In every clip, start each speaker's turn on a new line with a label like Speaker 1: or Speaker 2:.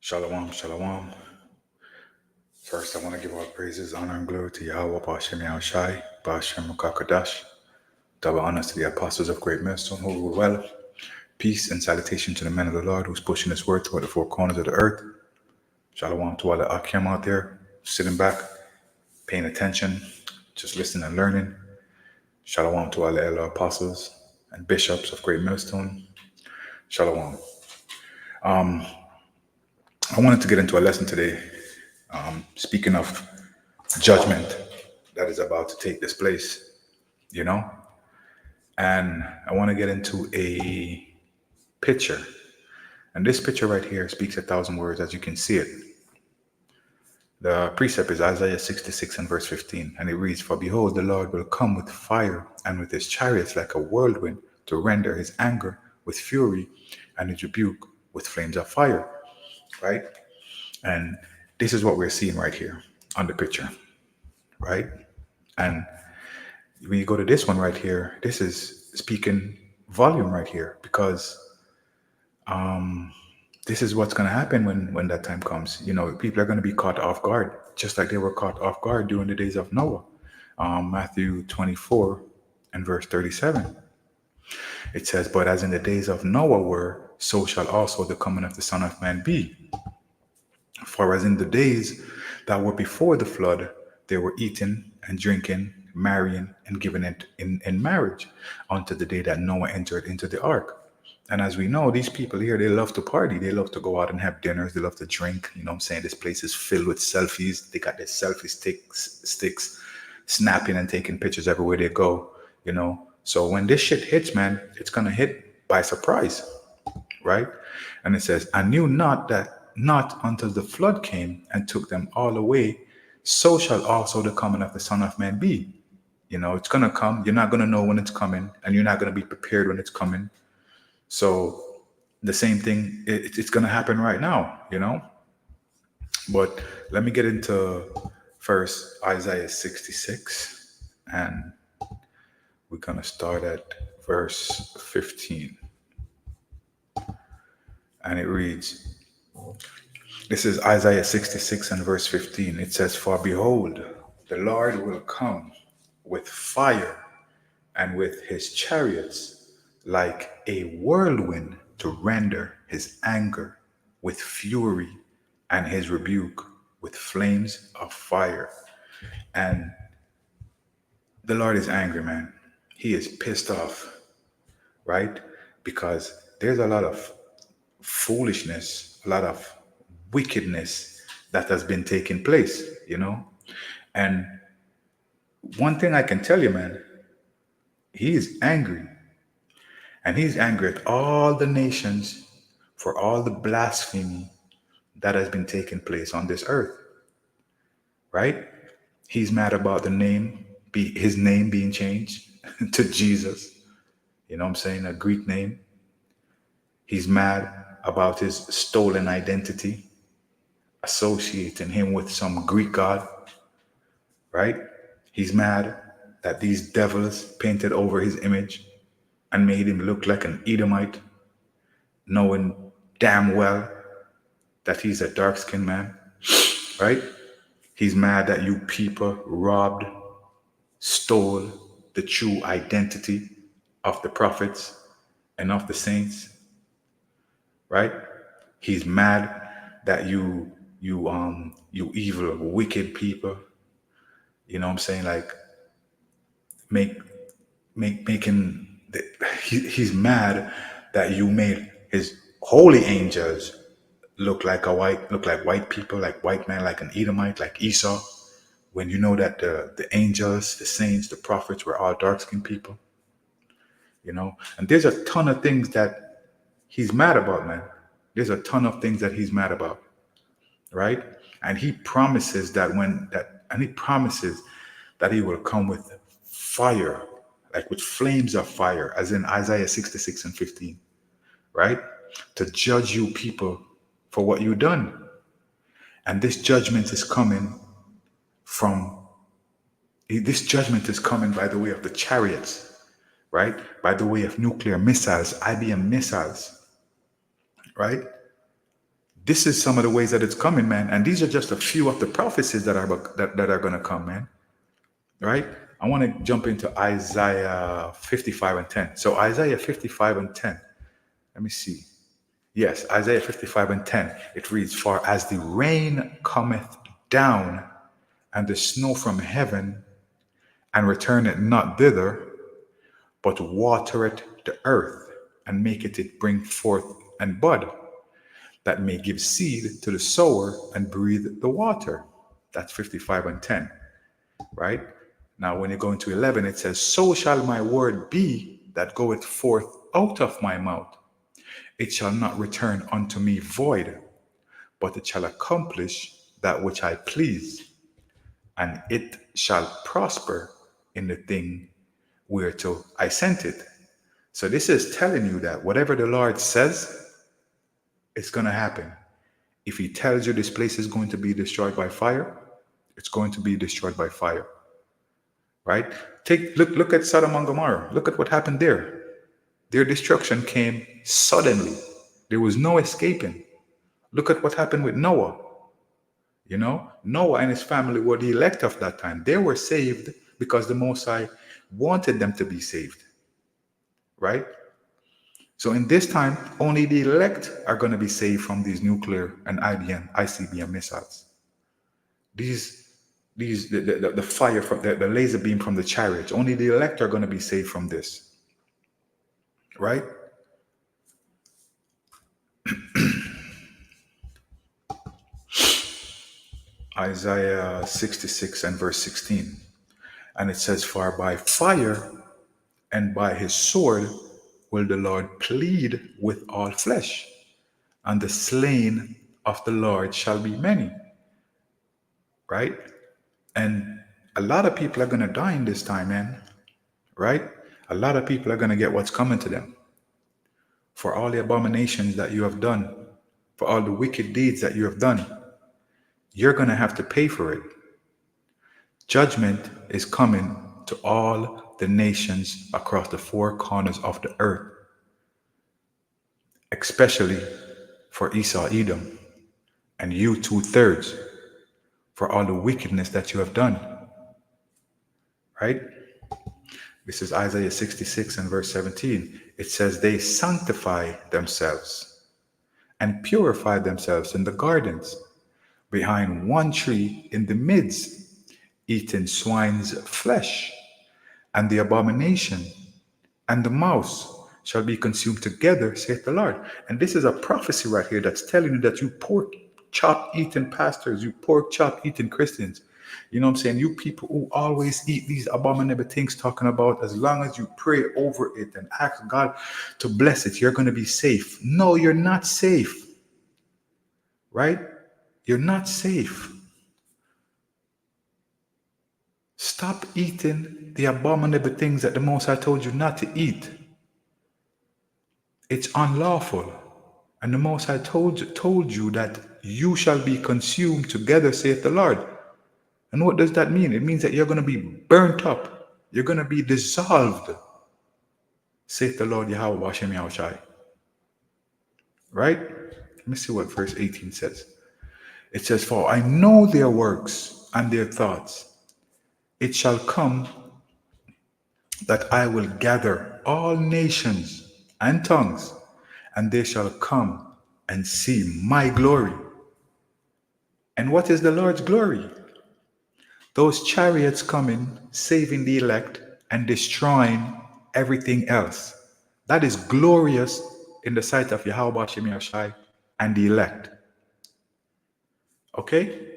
Speaker 1: Shalom, shalom. First, I want to give all praises, honor, and glory to Yahweh, Bashem Yahushai, Bashem Mukakadash. Double honors to the apostles of Great Millstone who rule well. Peace and salutation to the men of the Lord who's pushing this word toward the four corners of the earth. Shalom to all the Akim out there, sitting back, paying attention, just listening and learning. Shalom to all the elder apostles and bishops of Great Millstone. Shalom. I wanted to get into a lesson today. Speaking of judgment that is about to take this place, you know? And I want to get into a picture. And this picture right here speaks 1,000 words as you can see it. The precept is Isaiah 66 and verse 15. And it reads, "For behold, the Lord will come with fire and with his chariots like a whirlwind to render his anger with fury and his rebuke with flames of fire." Right? And this is what we're seeing right here on the picture. Right? And when you go to this one right here, this is speaking volume right here, because this is what's going to happen when that time comes. You know, people are going to be caught off guard, just like they were caught off guard during the days of Noah. Matthew 24 and verse 37. It says, "But as in the days of Noah were, so shall also the coming of the Son of Man be. For as in the days that were before the flood, they were eating and drinking, marrying and giving it in marriage, unto the day that Noah entered into the ark." And as we know, these people here, they love to party. They love to go out and have dinners. They love to drink. You know what I'm saying? This place is filled with selfies. They got their selfie sticks snapping and taking pictures everywhere they go, you know? So when this shit hits, man, it's going to hit by surprise, right? And it says, "I knew not that not until the flood came and took them all away, so shall also the coming of the Son of Man be." You know, it's going to come. You're not going to know when it's coming, and you're not going to be prepared when it's coming. So the same thing, it's going to happen right now, you know? But let me get into first Isaiah 66, and we're going to start at verse 15. And it reads, this is Isaiah 66 and verse 15. It says, "For behold, the Lord will come with fire and with his chariots like a whirlwind to render his anger with fury and his rebuke with flames of fire." And the Lord is angry, man. He is pissed off, right? Because there's a lot of foolishness, a lot of wickedness that has been taking place, you know? And one thing I can tell you, man, he is angry. And he's angry at all the nations for all the blasphemy that has been taking place on this earth, right? He's mad about his name being changed to Jesus. You know what I'm saying? A Greek name. He's mad about his stolen identity, associating him with some Greek god, right? He's mad that these devils painted over his image and made him look like an Edomite, knowing damn well that he's a dark-skinned man, right? He's mad that you people robbed, stole the true identity of the prophets and of the saints, right? He's mad that you evil, wicked people, you know what I'm saying? Like making he's mad that you made his holy angels look like white people, like white man, like an Edomite, like Esau, when you know that the angels, the saints, the prophets were all dark-skinned people, you know? And there's a ton of things that he's mad about, man. There's a ton of things that he's mad about, right? And he promises that he will come with fire, like with flames of fire, as in Isaiah 66 and 15, right? To judge you people for what you've done. And this judgment is coming by the way of the chariots, right? By the way of nuclear missiles, IBM missiles, right? This is some of the ways that it's coming, man. And these are just a few of the prophecies that are going to come, man. Right? I want to jump into Isaiah 55 and 10. So Isaiah 55 and 10. Let me see. Yes, Isaiah 55 and 10. It reads, "For as the rain cometh down and the snow from heaven, and returneth not thither, but watereth the earth, and maketh it bring forth and bud, that may give seed to the sower and breathe the water." That's 55 and 10, right? Now, when you go into 11, it says, "So shall my word be that goeth forth out of my mouth. It shall not return unto me void, but it shall accomplish that which I please, and it shall prosper in the thing whereto I sent it." So this is telling you that whatever the Lord says, it's going to happen. If he tells you this place is going to be destroyed by fire, it's going to be destroyed by fire. Right? Look at Sodom and Gomorrah. Look at what happened there. Their destruction came suddenly. There was no escaping. Look at what happened with Noah. You know, Noah and his family were the elect of that time. They were saved because the Most High wanted them to be saved. Right? So in this time, only the elect are going to be saved from these nuclear and ICBM missiles. The fire from the laser beam from the chariots. Only the elect are going to be saved from this. Right? Isaiah 66 and verse 16. And it says, "For by fire and by his sword will the Lord plead with all flesh, and the slain of the Lord shall be many." Right? And a lot of people are going to die in this time, man. Right? A lot of people are going to get what's coming to them for all the abominations that you have done, for all the wicked deeds that you have done. You're going to have to pay for it. Judgment is coming to all the nations across the four corners of the earth, especially for Esau, Edom, and you 2/3 for all the wickedness that you have done. Right? This is Isaiah 66 and verse 17. It says, "They sanctify themselves and purify themselves in the gardens, behind one tree in the midst, eating swine's flesh, and the abomination and the mouse shall be consumed together, saith the Lord." And this is a prophecy right here that's telling you that you pork chop eating pastors, you pork chop eating Christians, you know what I'm saying? You people who always eat these abominable things, talking about as long as you pray over it and ask God to bless it, you're going to be safe. No, you're not safe. Right? You're not safe. Stop eating the abominable things that the Most High told you not to eat. It's unlawful. And the Most High told you that you shall be consumed together, saith the Lord. And what does that mean? It means that you're going to be burnt up. You're going to be dissolved, saith the Lord Yahweh Hashem Yahushai. Right? Let me see what verse 18 says. It says, "For I know their works and their thoughts. It shall come that I will gather all nations and tongues, and they shall come and see my glory." And what is the Lord's glory? Those chariots coming, saving the elect, and destroying everything else. That is glorious in the sight of Yahweh Hashem Yahushai and the elect. Okay?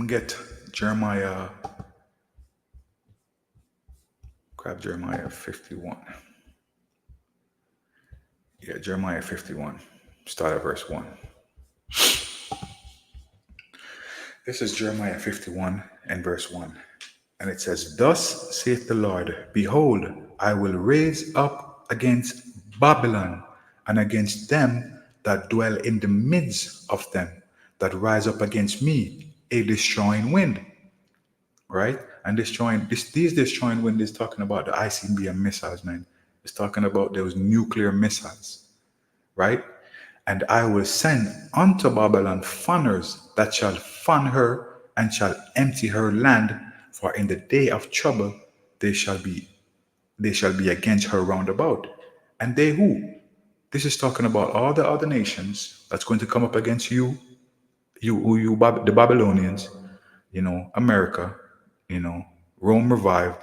Speaker 1: Get Jeremiah, grab Jeremiah 51. Yeah, Jeremiah 51. Start at verse 1. This is Jeremiah 51 and verse 1. And it says, "Thus saith the Lord, Behold, I will raise up against Babylon and against them that dwell in the midst of them, that rise up against me, a destroying wind." Right? And these destroying wind is talking about the ICBM missiles, man. It's talking about those nuclear missiles, right? And I will send unto Babylon fanners that shall fan her and shall empty her land, for in the day of trouble they shall be against her round about. And they who? This is talking about all the other nations that's going to come up against you, the Babylonians, America, you know, Rome revived,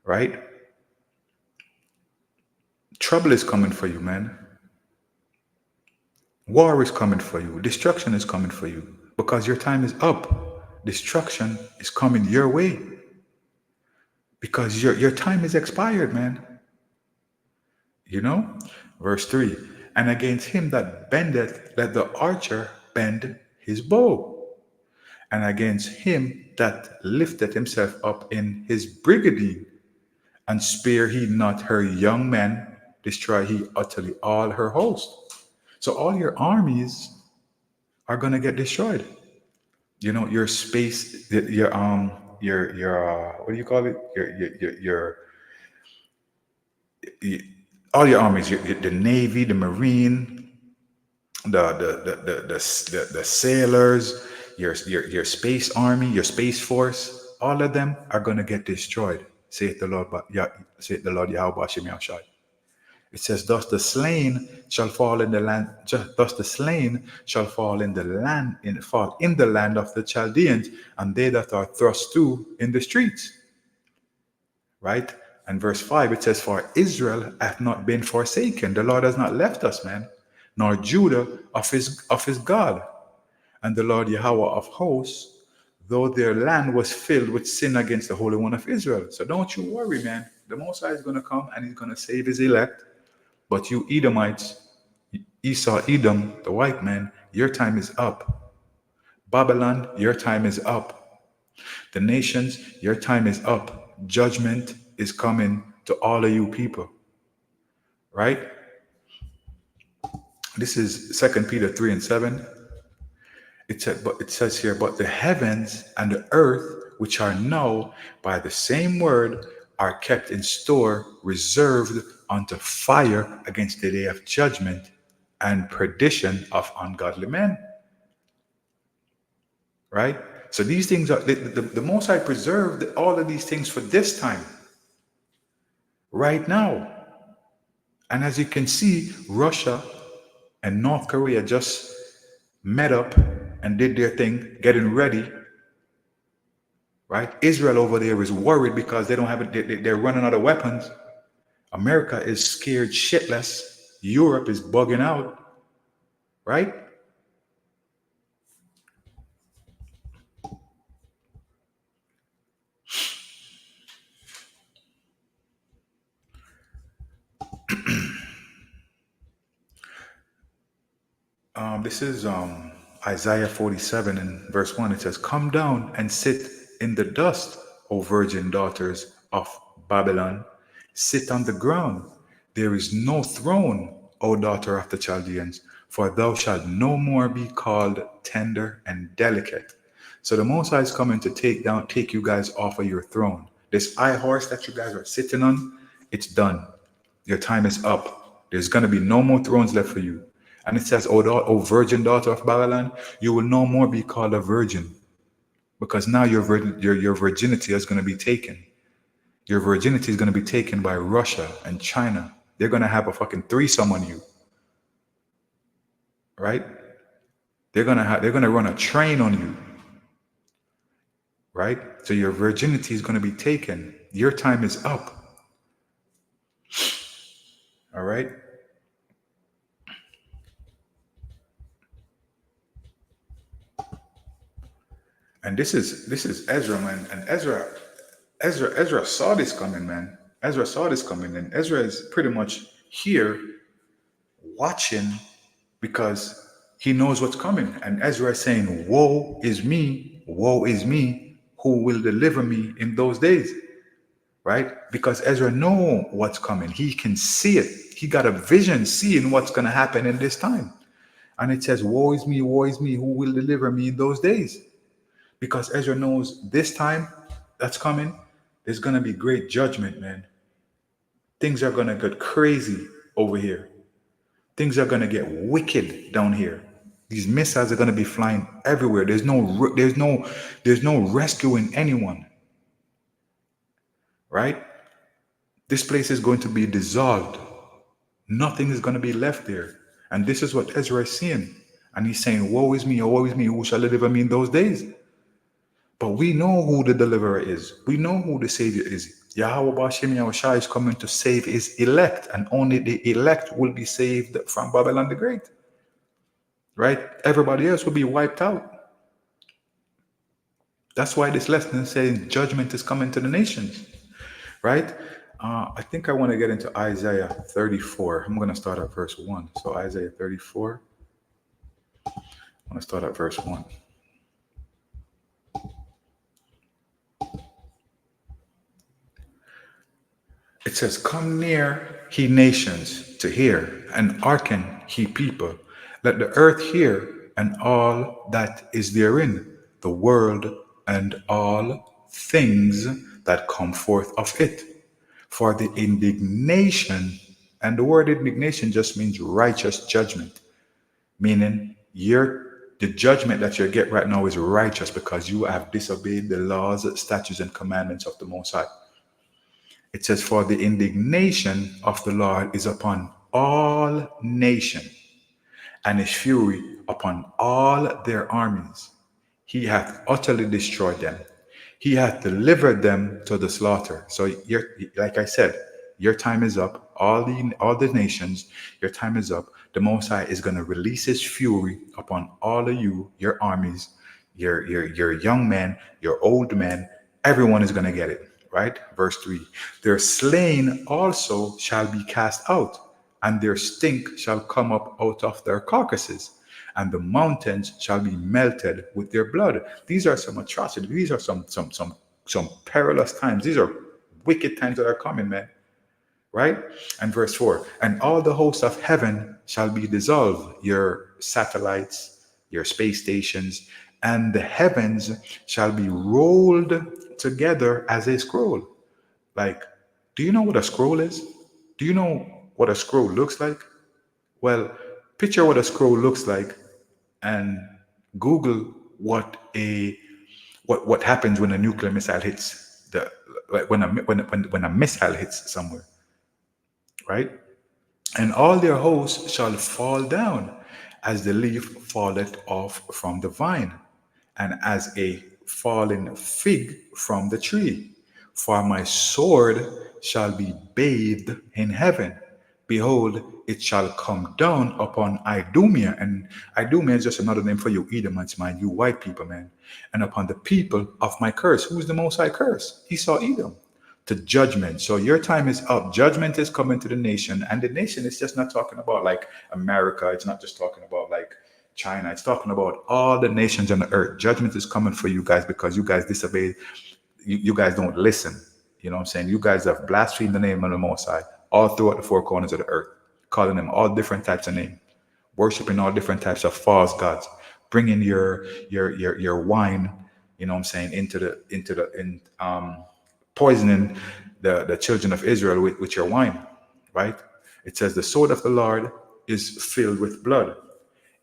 Speaker 1: right? Trouble is coming for you, man. War is coming for you. Destruction is coming for you because your time is up. Destruction is coming your way because your time is expired, man. You know? Verse 3, and against him that bendeth, let the archer bend his bow. And against him that lifteth himself up in his brigandine, and spare he not her young men, destroy he utterly all her host. So all your armies are gonna get destroyed. Your space, your what do you call it? Your all your armies, the navy, the marine, the sailors, your space army, your space force, all of them are gonna get destroyed. Saith the Lord, saith the Lord Yahweh Shem Yahshai. It says, "Thus the slain shall fall in the land. Thus the slain shall fall in the land, fall in the land of the Chaldeans, and they that are thrust through in the streets." Right? And verse 5, it says, "For Israel hath not been forsaken." The Lord has not left us, man, nor Judah of his God. And the Lord Yahweh of hosts, though their land was filled with sin against the Holy One of Israel. So don't you worry, man. The Most High is going to come and he's going to save his elect. But you Edomites, Esau, Edom, the white man, your time is up. Babylon, your time is up. The nations, your time is up. Judgment is coming to all of you people. Right? This is 2 Peter 3 and 7. It says here, "But the heavens and the earth, which are now by the same word, are kept in store, reserved unto fire against the day of judgment and perdition of ungodly men." Right? So these things are, the Most High preserved all of these things for this time, right now. And as you can see, Russia and North Korea just met up and did their thing, getting ready. Right? Israel over there is worried because they don't have it. They're running out of weapons. America is scared shitless. Europe is bugging out. Right? This is Isaiah 47 and verse 1. It says, "Come down and sit in the dust, O virgin daughters of Babylon. Sit on the ground. There is no throne, O daughter of the Chaldeans, for thou shalt no more be called tender and delicate." So the Most High is coming to take you guys off of your throne. This high horse that you guys are sitting on, it's done. Your time is up. There's going to be no more thrones left for you. And it says, "O virgin daughter of Babylon, you will no more be called a virgin, because now your virginity is going to be taken. Your virginity is going to be taken by Russia and China. They're going to have a fucking threesome on you, right? They're going to run a train on you, right? So your virginity is going to be taken. Your time is up. All right? And this is Ezra, man. And Ezra saw this coming, man. Ezra saw this coming, and Ezra is pretty much here watching because he knows what's coming. And Ezra is saying, woe is me, who will deliver me in those days? Right? Because Ezra know what's coming. He can see it. He got a vision seeing what's going to happen in this time. And it says, woe is me, who will deliver me in those days? Because Ezra knows this time that's coming, there's going to be great judgment, man. Things are gonna get crazy over here. Things are gonna get wicked down here. These missiles are gonna be flying everywhere. There's no rescuing anyone, right? This place is going to be dissolved. Nothing is going to be left there. And this is what Ezra is seeing. And he's saying, woe is me, oh, woe is me, who shall deliver me in those days? But we know who the deliverer is. We know who the savior is. Yahweh Bashim Yahushua is coming to save his elect, and only the elect will be saved from Babylon the Great. Right? Everybody else will be wiped out. That's why this lesson is saying judgment is coming to the nations. Right? I think I want to get into Isaiah 34. I'm going to start at verse 1. So Isaiah 34. I want to start at verse 1. It says, come near, ye nations, to hear, and hearken, ye people. Let the earth hear, and all that is therein, the world, and all things that come forth of it. For the indignation, and the word indignation just means righteous judgment, meaning the judgment that you get right now is righteous because you have disobeyed the laws, statutes, and commandments of the Most High. It says, for the indignation of the Lord is upon all nations, and his fury upon all their armies. He hath utterly destroyed them. He hath delivered them to the slaughter. So, like I said, your time is up. All the nations, your time is up. The Most High is going to release his fury upon all of you, your armies, your young men, your old men. Everyone is going to get it. Right? Verse 3. Their slain also shall be cast out, and their stink shall come up out of their carcasses, and the mountains shall be melted with their blood. These are some atrocities. These are some perilous times. These are wicked times that are coming, man. Right? And verse 4. And all the hosts of heaven shall be dissolved, your satellites, your space stations, and the heavens shall be rolled together as a scroll. Like, do you know what a scroll is? Do you know what a scroll looks like? Well, picture what a scroll looks like and Google what happens when a nuclear missile hits when a missile hits somewhere, right? And all their hosts shall fall down as the leaf falleth off from the vine, and as a fallen fig from the tree. For my sword shall be bathed in heaven. Behold, it shall come down upon Idumea. And Idumea is just another name for you Edomites, man, you white people, man. And upon the people of my curse. Who's the Most High curse? Esau, Edom. To judgment. So your time is up. Judgment is coming to the nation. And the nation is just not talking about like America. It's not just talking about like China. It's talking about all the nations on the earth. Judgment is coming for you guys because you guys disobeyed. You guys don't listen. You know what I'm saying? You guys have blasphemed the name of the Most High all throughout the four corners of the earth, calling them all different types of names, worshiping all different types of false gods, bringing your wine, you know what I'm saying, poisoning the children of Israel with your wine, right? It says the sword of the Lord is filled with blood.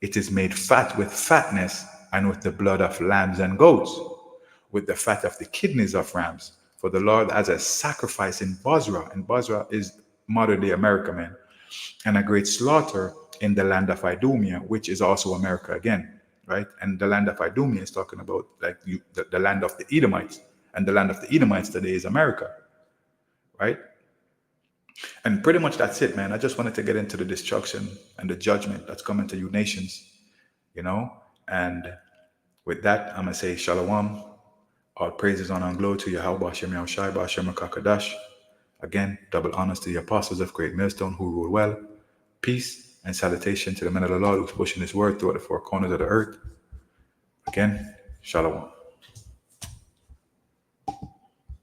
Speaker 1: It is made fat with fatness, and with the blood of lambs and goats, with the fat of the kidneys of rams. For the Lord has a sacrifice in Bozrah, and Bozrah is modern day America, man, and a great slaughter in the land of Idumea, which is also America again, right? And the land of Idumea is talking about like the land of the Edomites, and the land of the Edomites today is America, right? And pretty much that's it, man. I just wanted to get into the destruction and the judgment that's coming to you nations, you know? And with that, I'm going to say shalom. All praises, honor, and glory to Yahweh, Ba'ashem Yahushai, Ba'ashem Kakadash. Again, double honors to the apostles of Great Millstone who rule well. Peace and salutation to the men of the Lord who's pushing his word throughout the four corners of the earth. Again, shalom.